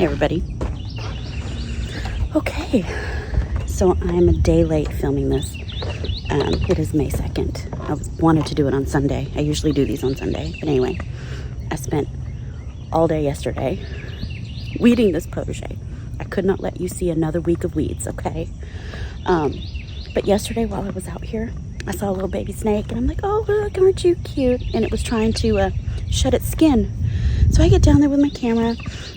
Hey everybody. Okay, so I'm a day late filming this. It is May 2nd. I wanted to do it on Sunday. I usually do these on Sunday. But anyway, I spent all day yesterday weeding this potager. I could not let you see another week of weeds, okay? But yesterday while I was out here, I saw a little baby snake and I'm like, oh look, aren't you cute? And it was trying to shed its skin. So I get down there with my camera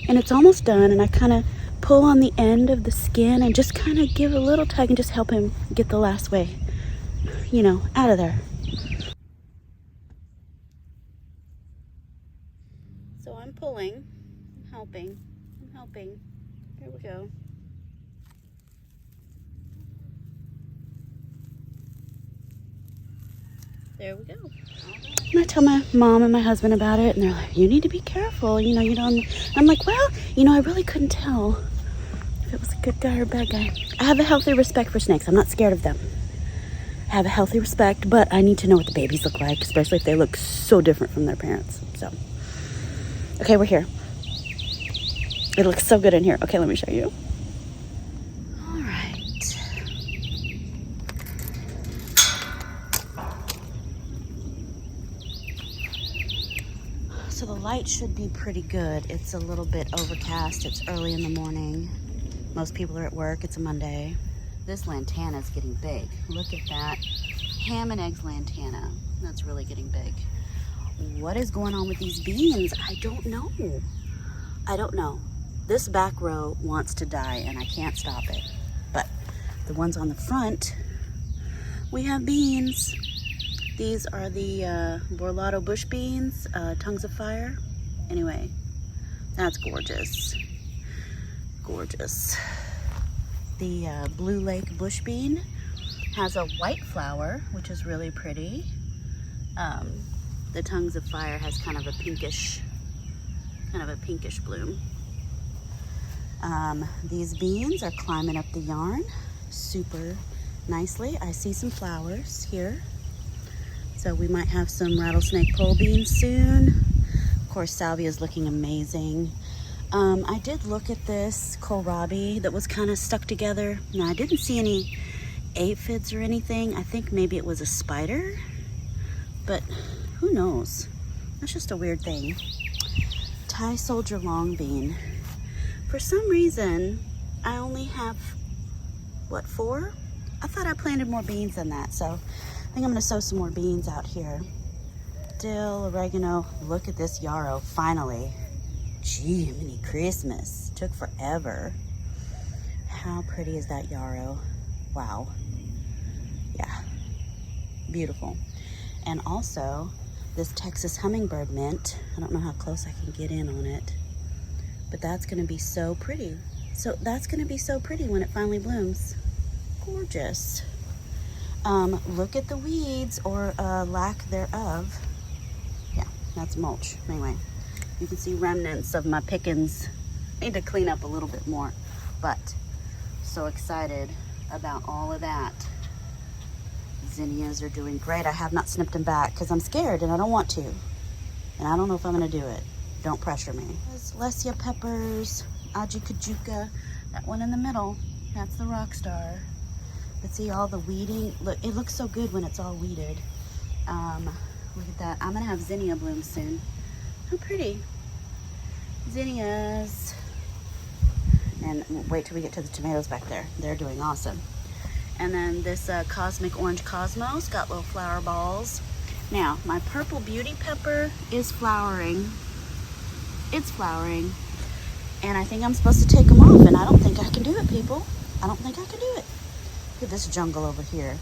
and it's almost done, and I kind of pull on the end of the skin and just kind of give a little tug and just help him get the last way, you know, out of there. So I'm pulling, I'm helping. Here we go. There we go. And I tell my mom and my husband about it, and they're like, you need to be careful, you know, you don't. And I'm like, well, you know, I really couldn't tell if it was a good guy or a bad guy. I have a healthy respect for snakes. I'm not scared of them. I have a healthy respect, but I need to know what the babies look like, especially if they look so different from their parents. So, okay, we're here. It looks so good in here. Okay, let me show you. All right. So the light should be pretty good. It's a little bit overcast. It's early in the morning. Most people are at work. It's a Monday. This lantana is getting big. Look at that ham and eggs lantana. That's really getting big. What is going on with these beans? I don't know. This back row wants to die and I can't stop it. But the ones on the front, we have beans. These are the Borlato bush beans, tongues of fire. Anyway, that's gorgeous. Gorgeous. The Blue Lake bush bean has a white flower, which is really pretty. The tongues of fire has kind of a pinkish bloom. These beans are climbing up the yarn super nicely. I see some flowers here. So we might have some rattlesnake pole beans soon. Of course, salvia is looking amazing. I did look at this kohlrabi that was kind of stuck together. Now, I didn't see any aphids or anything. I think maybe it was a spider, but who knows? That's just a weird thing. Thai soldier long bean. For some reason, I only have, what, 4? I thought I planted more beans than that, so I think I'm gonna sow some more beans out here. Dill, oregano. Look at this yarrow, finally. Gee, mini Christmas. Took forever. How pretty is that yarrow? Wow. Yeah, beautiful. And also, this Texas hummingbird mint. I don't know how close I can get in on it, but that's gonna be so pretty. So that's gonna be so pretty when it finally blooms. Gorgeous. Look at the weeds or lack thereof. Yeah, that's mulch. Anyway, you can see remnants of my pickings. I need to clean up a little bit more, but so excited about all of that. Zinnias are doing great. I have not snipped them back because I'm scared and I don't want to. And I don't know if I'm gonna do it. Don't pressure me. There's Lesia peppers, Aji Kajuka, that one in the middle. That's the rock star. But see all the weeding. Look, it looks so good when it's all weeded. Look at that. I'm gonna have zinnia blooms soon. How pretty. Zinnias. And wait till we get to the tomatoes back there. They're doing awesome. And then this Cosmic Orange Cosmos got little flower balls. Now, my purple beauty pepper is flowering. It's flowering. And I think I'm supposed to take them off, and I don't think I can do it, people. I don't think I can do it. Look at this jungle over here.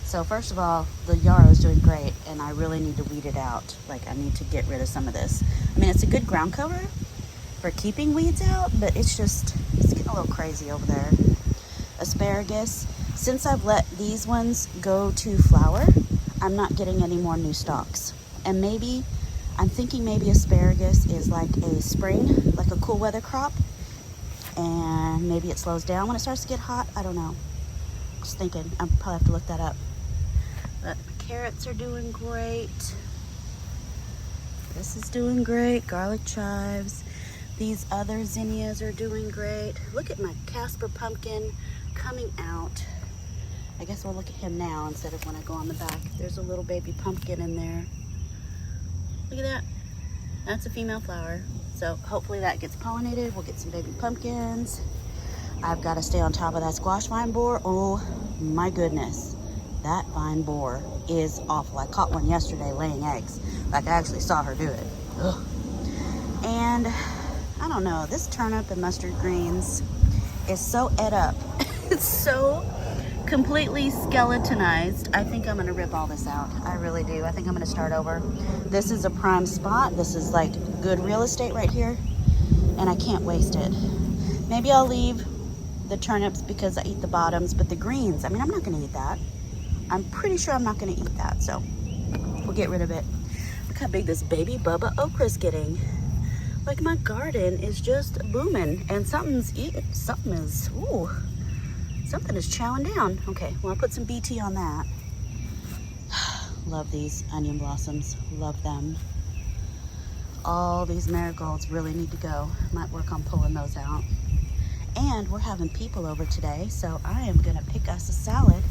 So first of all, the yarrow is doing great, and I really need to weed it out. Like, I need to get rid of some of this. I mean, it's a good ground cover for keeping weeds out, but it's getting a little crazy over there. Asparagus. Since I've let these ones go to flower, I'm not getting any more new stalks. And maybe, I'm thinking maybe asparagus is like a spring, like a cool weather crop. And maybe it slows down when it starts to get hot. I don't know. Just thinking. I'll probably have to look that up. But carrots are doing great. This is doing great. Garlic chives. These other zinnias are doing great. Look at my Casper pumpkin coming out. I guess we'll look at him now instead of when I go on the back. There's a little baby pumpkin in there. Look at that. That's a female flower. So hopefully that gets pollinated. We'll get some baby pumpkins. I've got to stay on top of that squash vine borer. Oh my goodness. That vine borer is awful. I caught one yesterday laying eggs. Like I actually saw her do it. Ugh. And I don't know, this turnip and mustard greens is so ed up. It's so completely skeletonized. I think I'm gonna rip all this out. I really do. I think I'm gonna start over. This is a prime spot. This is like good real estate right here, and I can't waste it. Maybe I'll leave the turnips because I eat the bottoms, but the greens, I mean, I'm not gonna eat that. I'm pretty sure I'm not gonna eat that, so we'll get rid of it. Look how big this baby Bubba okra's getting. Like my garden is just booming, and something's eating. Something is chowing down. Okay, well, I'll put some BT on that. Love these onion blossoms. Love them. All these marigolds really need to go. Might work on pulling those out. And we're having people over today, so I am gonna pick us a salad.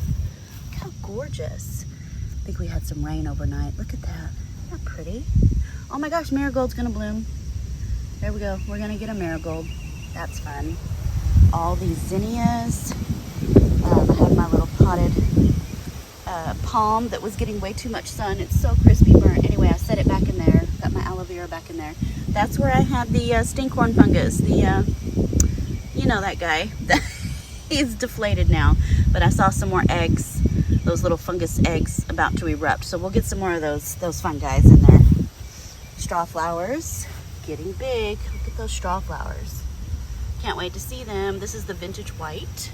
Look how gorgeous. I think we had some rain overnight. Look at that. Isn't that pretty? Oh my gosh, marigold's gonna bloom. There we go. We're gonna get a marigold. That's fun. All these zinnias. I had my little potted palm that was getting way too much sun. It's so crispy burnt. Anyway, I set it back in there. Got my aloe vera back in there. That's where I had the stinkhorn fungus. You know that guy. He's deflated now. But I saw some more eggs. Those little fungus eggs about to erupt. So we'll get some more of those fun guys in there. Straw flowers. Getting big. Look at those straw flowers. Can't wait to see them. This is the vintage white.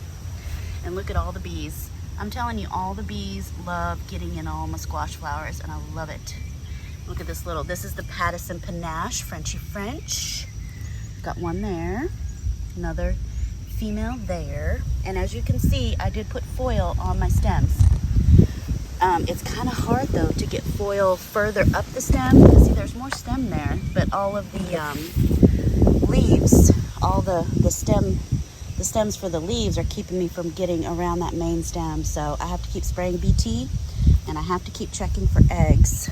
And look at all the bees. I'm telling you, all the bees love getting in all my squash flowers, and I love it. Look at this little, this is the Pattison Panache, Frenchy French. Got one there, another female there. And as you can see, I did put foil on my stems. It's kind of hard though to get foil further up the stem. See, there's more stem there, but all of the leaves, all the stems for the leaves are keeping me from getting around that main stem. So I have to keep spraying BT, and I have to keep checking for eggs.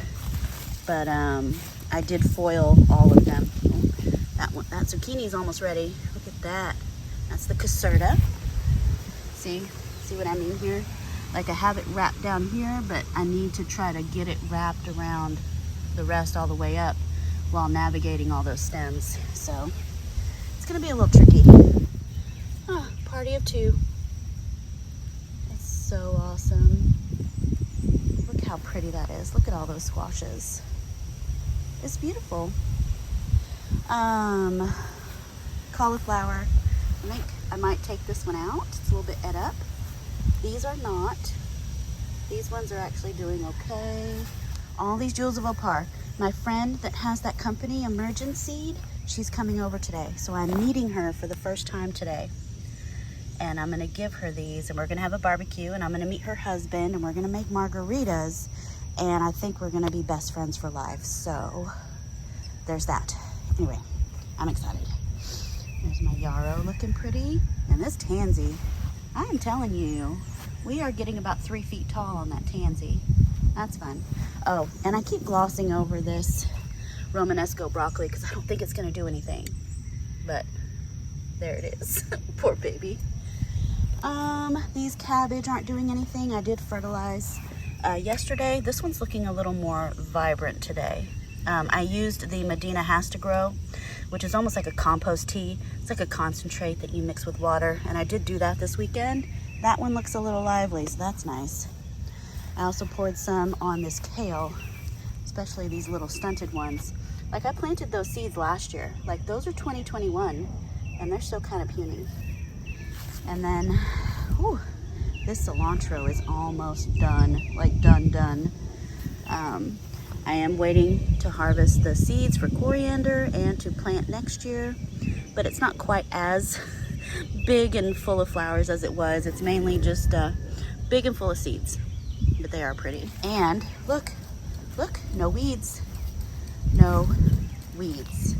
But I did foil all of them. That zucchini is almost ready. Look at that. That's the Caserta. See what I mean here? Like I have it wrapped down here, but I need to try to get it wrapped around the rest all the way up while navigating all those stems. So it's gonna be a little tricky. Oh, party of two. It's so awesome. Look how pretty that is. Look at all those squashes. It's beautiful. Cauliflower. I think I might take this one out. It's a little bit ed up. These are not. These ones are actually doing okay. All these jewels of opar. My friend that has that company, Emergent Seed, she's coming over today. So I'm meeting her for the first time today. And I'm gonna give her these, and we're gonna have a barbecue, and I'm gonna meet her husband, and we're gonna make margaritas, and I think we're gonna be best friends for life. So there's that. Anyway, I'm excited. There's my yarrow looking pretty. And this tansy, I am telling you, we are getting about 3 feet tall on that tansy. That's fun. Oh, and I keep glossing over this Romanesco broccoli because I don't think it's gonna do anything. But there it is. Poor baby. These cabbage aren't doing anything. I did fertilize yesterday. This one's looking a little more vibrant today. I used the Medina Has to Grow, which is almost like a compost tea. It's like a concentrate that you mix with water, and I did do that this weekend. That one looks a little lively, so that's nice. I also poured some on this kale, especially these little stunted ones. Like I planted those seeds last year. Like those are 2021, and they're still kind of puny. And then, whew, this cilantro is almost done, like done. I am waiting to harvest the seeds for coriander and to plant next year, but it's not quite as big and full of flowers as it was. It's mainly just big and full of seeds, but they are pretty. And look, no weeds, no weeds.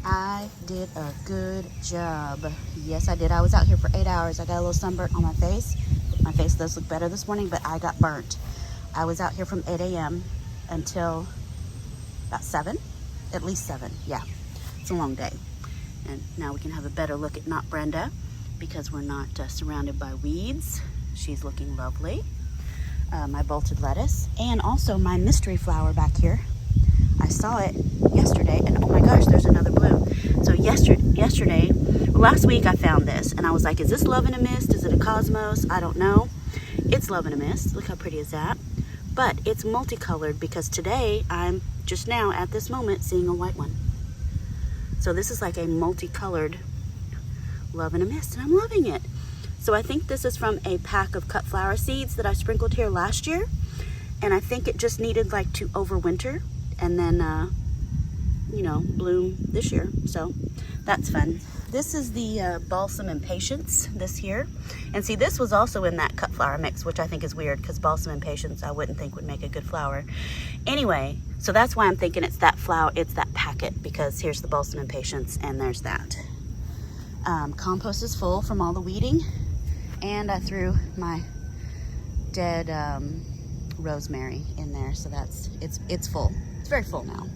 I did a good job. Yes, I did. I was out here for 8 hours. I got a little sunburnt on my face. My face does look better this morning, but I got burnt. I was out here from 8 a.m. until about 7, at least 7. Yeah, it's a long day. And now we can have a better look at not Brenda because we're not surrounded by weeds. She's looking lovely. My bolted lettuce and also my mystery flower back here. I saw it yesterday and oh my gosh, there's another bloom. So last week I found this and I was like, is this Love in a Mist? Is it a cosmos? I don't know. It's Love in a Mist. Look how pretty is that? But it's multicolored because today I'm just now at this moment seeing a white one. So this is like a multicolored Love in a Mist and I'm loving it. So I think this is from a pack of cut flower seeds that I sprinkled here last year. And I think it just needed like to overwinter and then, you know, bloom this year. So that's fun. This is the Balsam Impatience, this here. And see, this was also in that cut flower mix, which I think is weird because Balsam Impatience I wouldn't think would make a good flower. Anyway, so that's why I'm thinking it's that flower, it's that packet, because here's the Balsam Impatience and there's that. Compost is full from all the weeding. And I threw my dead rosemary in there, so it's full. It's very full now.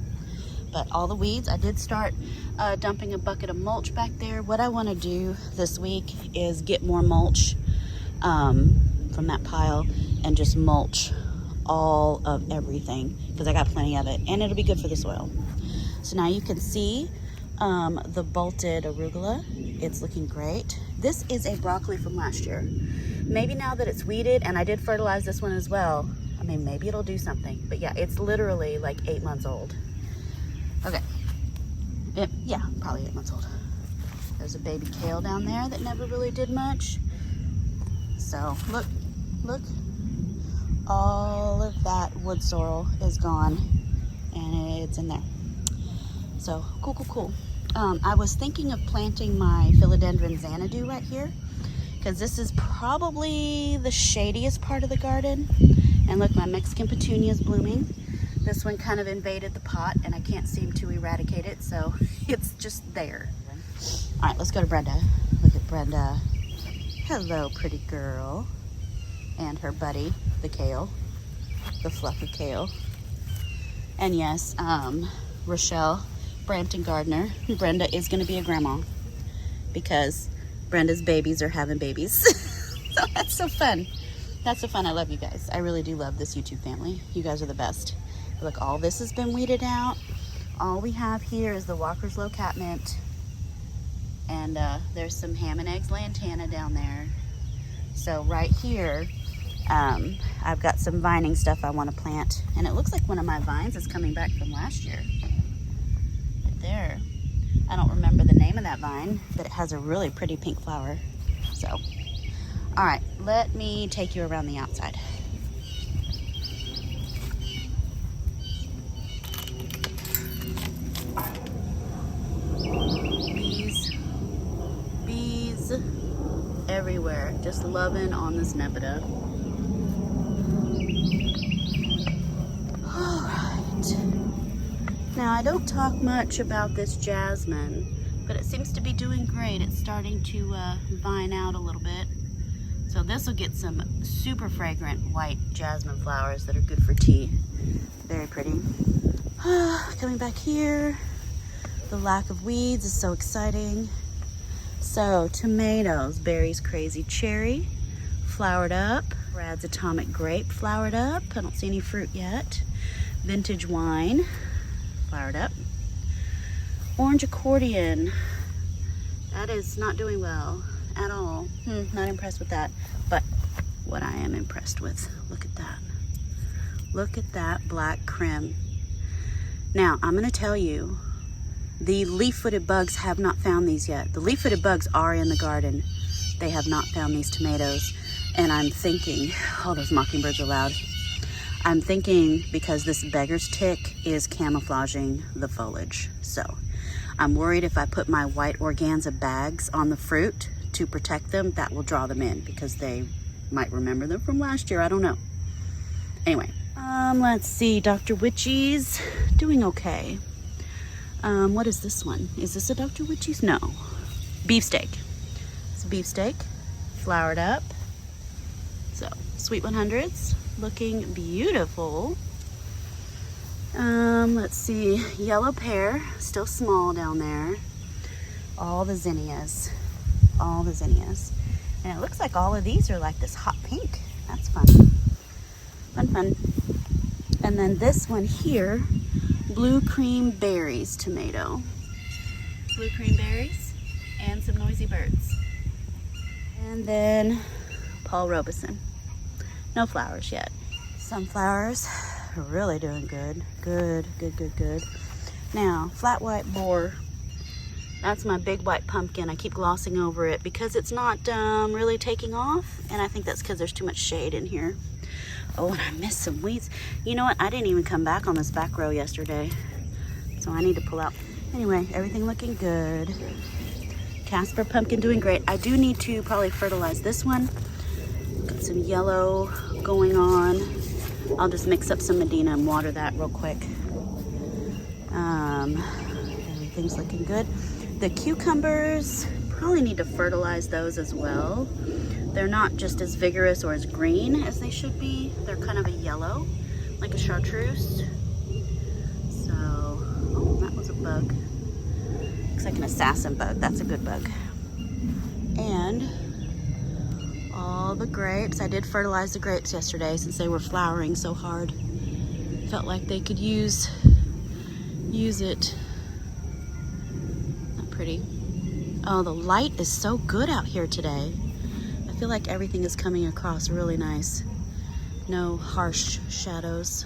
But all the weeds, I did start dumping a bucket of mulch back there. What I want to do this week is get more mulch from that pile and just mulch all of everything because I got plenty of it, and it'll be good for the soil. So now you can see the bolted arugula. It's looking great. This is a broccoli from last year. Maybe now that it's weeded, and I did fertilize this one as well, I mean, maybe it'll do something. But yeah, it's literally like 8 months old. Okay. Yeah, probably 8 months old. There's a baby kale down there that never really did much. So look, all of that wood sorrel is gone and it's in there. So cool. I was thinking of planting my philodendron Xanadu right here because this is probably the shadiest part of the garden. And look, my Mexican petunia is blooming. This one kind of invaded the pot and I can't seem to eradicate it, so it's just there. All right, let's go to Brenda. Look at Brenda. Hello, pretty girl. And her buddy, the kale, the fluff of kale. And yes, Rochelle Brampton Gardner, Brenda is going to be a grandma because Brenda's babies are having babies. So that's so fun. That's so fun. I love you guys. I really do love this YouTube family. You guys are the best. Look, all this has been weeded out. All we have here is the Walker's Low Catmint. And there's some ham and eggs lantana down there. So right here, I've got some vining stuff I want to plant. And it looks like one of my vines is coming back from last year. Right there. I don't remember the name of that vine, but it has a really pretty pink flower. So, all right, let me take you around the outside. Bees everywhere. Just loving on this Nepeta. All right. Now, I don't talk much about this jasmine, but it seems to be doing great. It's starting to vine out a little bit. So this will get some super fragrant white jasmine flowers that are good for tea. Very pretty. Coming back here, the lack of weeds is so exciting. So tomatoes, Berry's Crazy Cherry, flowered up. Brad's Atomic Grape, flowered up. I don't see any fruit yet. Vintage Wine, flowered up. Orange Accordion, that is not doing well at all. Not impressed with that. But what I am impressed with, look at that. Look at that black creme. Now, I'm gonna tell you, the leaf-footed bugs have not found these yet. The leaf-footed bugs are in the garden. They have not found these tomatoes. And I'm thinking, oh, those mockingbirds are loud. I'm thinking because this beggar's tick is camouflaging the foliage. So I'm worried if I put my white organza bags on the fruit to protect them, that will draw them in because they might remember them from last year. I don't know. Anyway, let's see. Dr. Witchy's doing okay. What is this one? Is this a Dr. Witchy's? No. Beefsteak. It's a beefsteak, flowered up. So, Sweet 100s, looking beautiful. Let's see, yellow pear, still small down there. All the zinnias, all the zinnias. And it looks like all of these are like this hot pink. That's fun. Fun, fun. And then this one here, blue cream berries tomato. Blue cream berries and some noisy birds. And then Paul Robeson. No flowers yet. Sunflowers are really doing good. Good, good, good, good. Now, flat white boar. That's my big white pumpkin. I keep glossing over it because it's not really taking off. And I think that's because there's too much shade in here. Oh, and I missed some weeds. You know what? I didn't even come back on this back row yesterday. So I need to pull out. Anyway, everything looking good. Casper pumpkin doing great. I do need to probably fertilize this one. Got some yellow going on. I'll just mix up some Medina and water that real quick. Everything's looking good. The cucumbers, probably need to fertilize those as well. They're not just as vigorous or as green as they should be. They're kind of a yellow, like a chartreuse. So, oh, that was a bug. Looks like an assassin bug. That's a good bug. And all the grapes. I did fertilize the grapes yesterday since they were flowering so hard. Felt like they could use it. Not pretty. Oh, the light is so good out here today. I feel like everything is coming across really nice. No harsh shadows.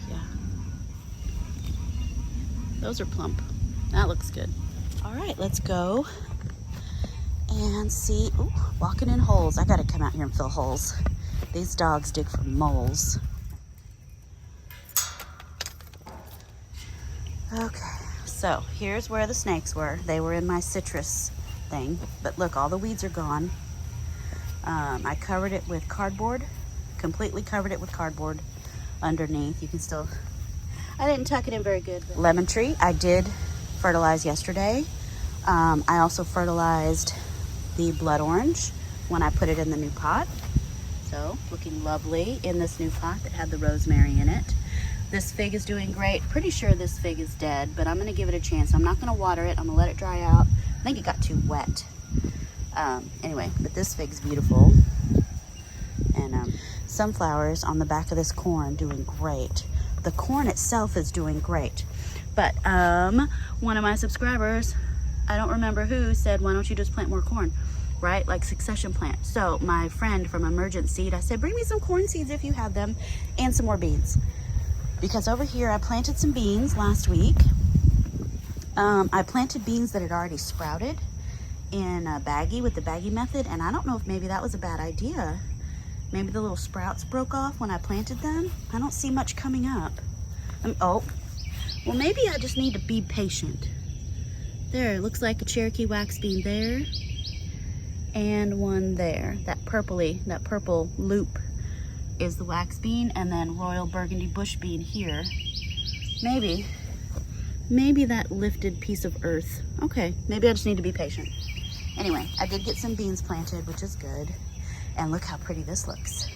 Yeah. Those are plump. That looks good. All right, let's go and see. Ooh, walking in holes. I gotta come out here and fill holes. These dogs dig for moles. Okay, so here's where the snakes were. They were in my citrus thing, but look, all the weeds are gone. I covered it with cardboard, completely covered it with cardboard underneath. You can still, I didn't tuck it in very good. Lemon tree, I did fertilize yesterday. I also fertilized the blood orange when I put it in the new pot. So looking lovely in this new pot that had the rosemary in it. This fig is doing great. Pretty sure this fig is dead, but I'm gonna give it a chance. I'm not gonna water it. I'm gonna let it dry out. I think it got too wet. Anyway, but this fig's beautiful. And sunflowers on the back of this corn doing great. The corn itself is doing great. But one of my subscribers, I don't remember who, said, why don't you just plant more corn, right? Like succession plant. So my friend from Emergent Seed, I said, bring me some corn seeds if you have them and some more beans. Because over here, I planted some beans last week. I planted beans that had already sprouted in a baggie with the baggie method. And I don't know if maybe that was a bad idea. Maybe the little sprouts broke off when I planted them. I don't see much coming up. Oh, well, maybe I just need to be patient. There, it looks like a Cherokee wax bean there. And one there. That purple loop is the wax bean, and then royal burgundy bush bean here. Maybe that lifted piece of earth. Okay, maybe I just need to be patient. Anyway, I did get some beans planted, which is good. And look how pretty this looks.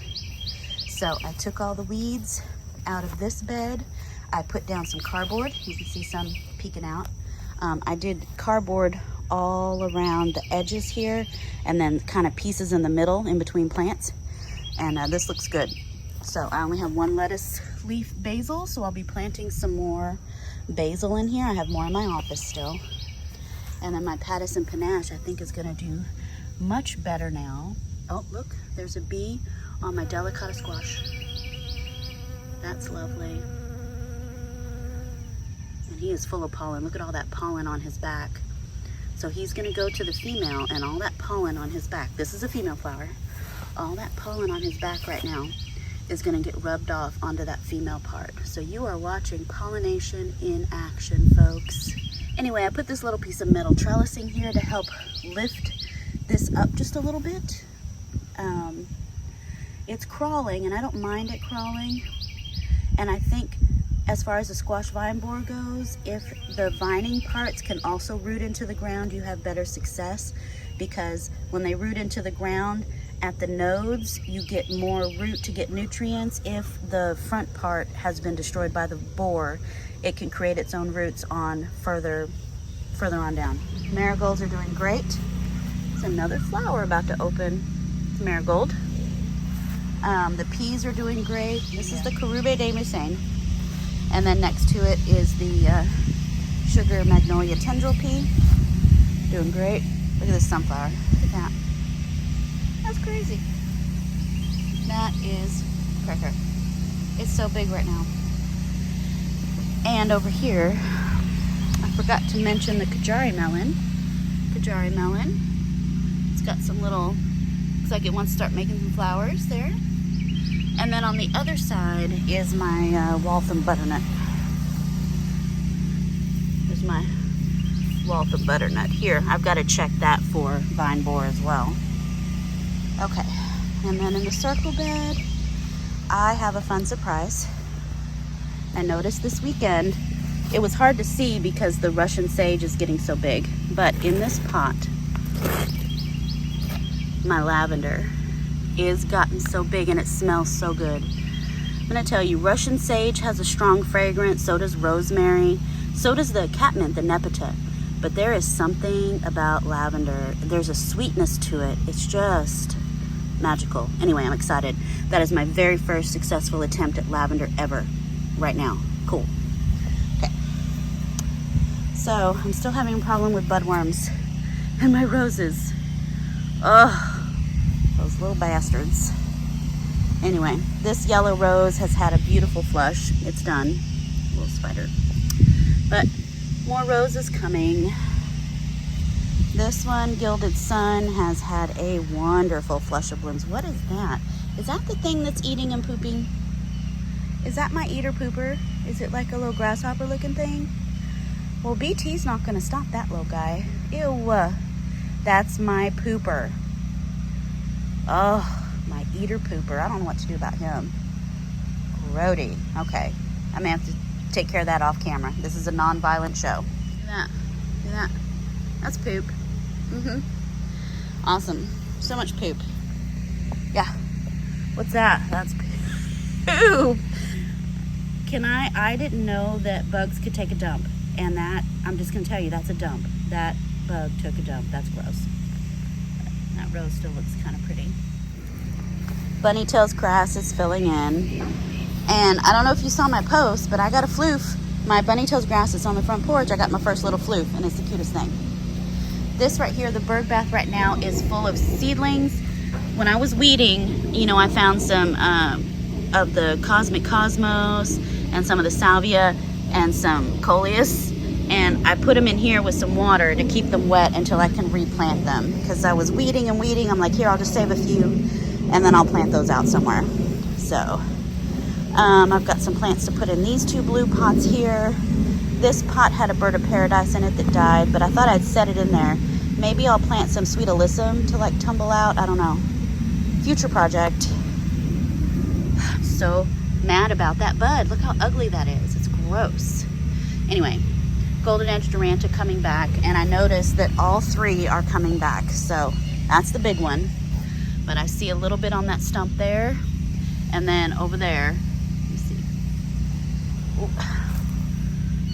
So I took all the weeds out of this bed. I put down some cardboard. You can see some peeking out. I did cardboard all around the edges here, and then kind of pieces in the middle in between plants. And this looks good. So I only have one lettuce leaf basil, so I'll be planting some more basil in here. I have more in my office still. And then my Pattison panache, I think, is gonna do much better now. Oh, look, there's a bee on my delicata squash. That's lovely. And he is full of pollen. Look at all that pollen on his back. So he's gonna go to the female, and all that pollen on his back, this is a female flower, all that pollen on his back right now is gonna get rubbed off onto that female part. So you are watching pollination in action, folks. Anyway, I put this little piece of metal trellising here to help lift this up just a little bit. It's crawling, and I don't mind it crawling. And I think as far as the squash vine borer goes, if the vining parts can also root into the ground, you have better success, because when they root into the ground at the nodes, you get more root to get nutrients. If the front part has been destroyed by the borer, it can create its own roots on further on down. Marigolds are doing great. There's another flower about to open. It's marigold. The peas are doing great. This is the Karube de Musane. And then next to it is the sugar magnolia tendril pea. Doing great. Look at this sunflower. Look at that. That's crazy. That is cracker. It's so big right now. And over here, I forgot to mention the Kajari melon. Kajari melon. It's got some little, looks like it wants to start making some flowers there. And then on the other side is my Waltham butternut. There's my Waltham butternut. Here, I've got to check that for vine borer as well. Okay, and then in the circle bed, I have a fun surprise. I noticed this weekend, it was hard to see because the Russian sage is getting so big, but in this pot, my lavender is gotten so big and it smells so good. I'm gonna tell you, Russian sage has a strong fragrance, so does rosemary, so does the catmint, the nepeta. But there is something about lavender. There's a sweetness to it. It's just magical. Anyway, I'm excited. That is my very first successful attempt at lavender ever, right now. Cool. Okay. So, I'm still having a problem with budworms and my roses. Ugh. Those little bastards. Anyway, this yellow rose has had a beautiful flush. It's done. Little spider. But more roses coming. This one, Gilded Sun, has had a wonderful flush of blooms. What is that? Is that the thing that's eating and pooping? Is that my eater pooper? Is it like a little grasshopper looking thing? Well, BT's not gonna stop that little guy. Ew. That's my pooper. Oh, my eater pooper. I don't know what to do about him. Grody. Okay. I'm gonna have to take care of that off camera. This is a non-violent show. Look at that. Look at that. That's poop. Awesome. So much poop. Yeah. What's that? That's poop. I didn't know that bugs could take a dump. And that, I'm just gonna tell you, that's a dump. That bug took a dump. That's gross. That rose still looks kind of pretty. Bunnytail's grass is filling in. And I don't know if you saw my post, but I got a floof. My Bunnytail's grass is on the front porch. I got my first little floof, and it's the cutest thing. This right here, the bird bath right now, is full of seedlings. When I was weeding, you know, I found some of the Cosmic Cosmos and some of the Salvia and some Coleus. And I put them in here with some water to keep them wet until I can replant them. Because I was weeding and weeding. I'm like, here, I'll just save a few, and then I'll plant those out somewhere. So, I've got some plants to put in these two blue pots here. This pot had a bird of paradise in it that died, but I thought I'd set it in there. Maybe I'll plant some sweet alyssum to like tumble out. I don't know. Future project. I'm so mad about that bud. Look how ugly that is. It's gross. Anyway, Golden Edge Duranta coming back, and I noticed that all three are coming back. So that's the big one. But I see a little bit on that stump there, and then over there, let me see. Ooh.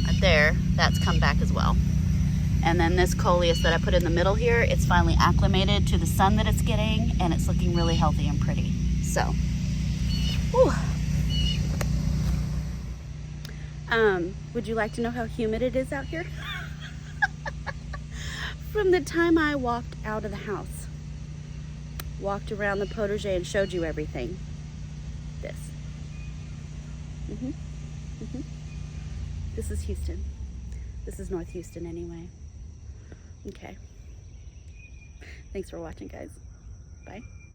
Right there, that's come back as well. And then this coleus that I put in the middle here, it's finally acclimated to the sun that it's getting, and it's looking really healthy and pretty. So, whew. Would you like to know how humid it is out here? From the time I walked out of the house, walked around the potager and showed you everything. This. This is Houston. This is North Houston anyway. Okay. Thanks for watching, guys. Bye.